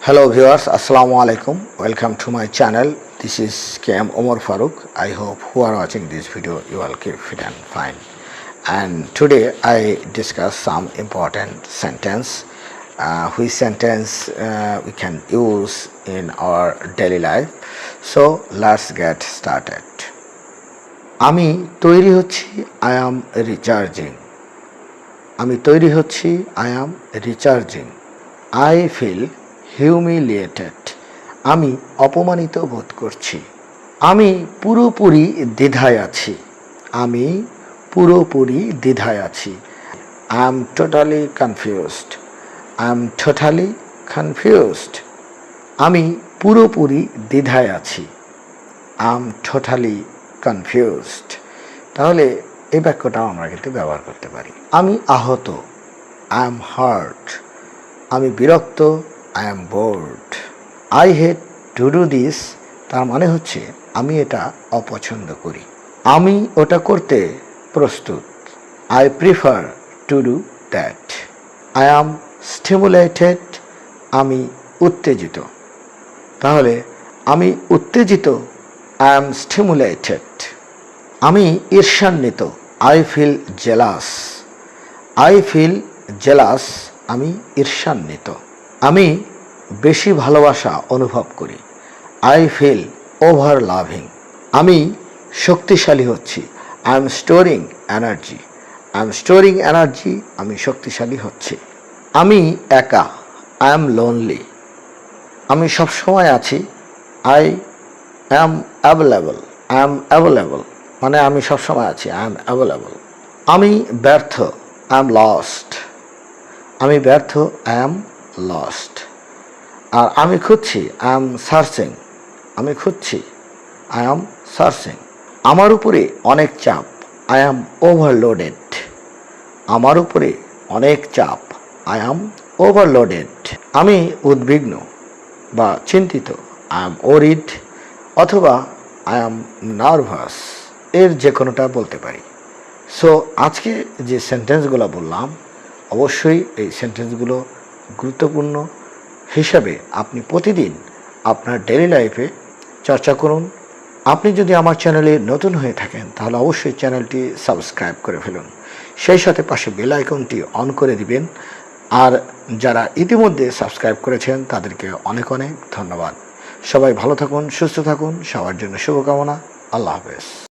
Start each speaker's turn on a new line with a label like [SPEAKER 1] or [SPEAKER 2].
[SPEAKER 1] Hello viewers, Assalamu alaikum. Welcome to my channel. This is KM Omar Faruk. I hope who are watching this video you all keep fit and fine. And today I discuss some important sentence. Which sentence we can use in our daily life. So let's get started. আমি তৈরি হচ্ছি, I am recharging. আমি তৈরি হচ্ছি, I am recharging. I feel humiliated. আমি অপমানিত বোধ করছি। আমি পুরোপুরি দ্বিধায় আছি। আমি পুরোপুরি দ্বিধায় আছি। I am totally confused. I am totally confused. আমি পুরোপুরি দ্বিধায় আছি। I am totally confused. তাহলে এই বাক্যটাও আমরা কিন্তু ব্যবহার করতে পারি। আমি আহত, I am hurt. আমি বিরক্ত, I am bored. I hate to do this. তার মানে হচ্ছে আমি এটা অপছন্দ করি। আমি ওটা করতে প্রস্তুত। I prefer to do that. I am stimulated. আমি উত্তেজিত। তাহলে আমি উত্তেজিত, I am stimulated. আমি ঈর্ষান্বিত, I feel jealous. I feel jealous. আমি ঈর্ষান্বিত। আমি বেশি ভালোবাসা অনুভব করি, I feel over loving. আমি শক্তিশালী হচ্ছি, I am storing energy. I am storing energy. আমি শক্তিশালী হচ্ছি। আমি একা, I am lonely. আমি সবসময় আছি, I am available. I am available. মানে আমি সবসময় আছি, I am available. আমি ব্যর্থ, I am lost. আমি ব্যর্থ, I am lost. আর আমি খুঁজছি, I am searching. আমি খুঁজছি, I am searching. আমার উপরে অনেক চাপ, I am overloaded. আমার উপরে অনেক চাপ, I am overloaded. আমি উদ্বিগ্ন বা চিন্তিত, I am worried. অথবা I am nervous. এর যে কোনোটা বলতে পারি। সো আজকে যে সেন্টেন্সগুলো বললাম, অবশ্যই এই সেন্টেন্সগুলো গুরুত্বপূর্ণ হিসাবে আপনি প্রতিদিন আপনার ডেইলি লাইফে চর্চা করুন। আপনি যদি আমার চ্যানেলে নতুন হয়ে থাকেন তাহলে অবশ্যই চ্যানেলটি সাবস্ক্রাইব করে ফেলুন। সেই সাথে পাশে বেল আইকনটি অন করে দিবেন। আর যারা ইতিমধ্যে সাবস্ক্রাইব করেছেন তাদেরকে অনেক অনেক ধন্যবাদ। সবাই ভালো থাকুন, সুস্থ থাকুন, সবার জন্য শুভকামনা। আল্লাহ হাফেজ।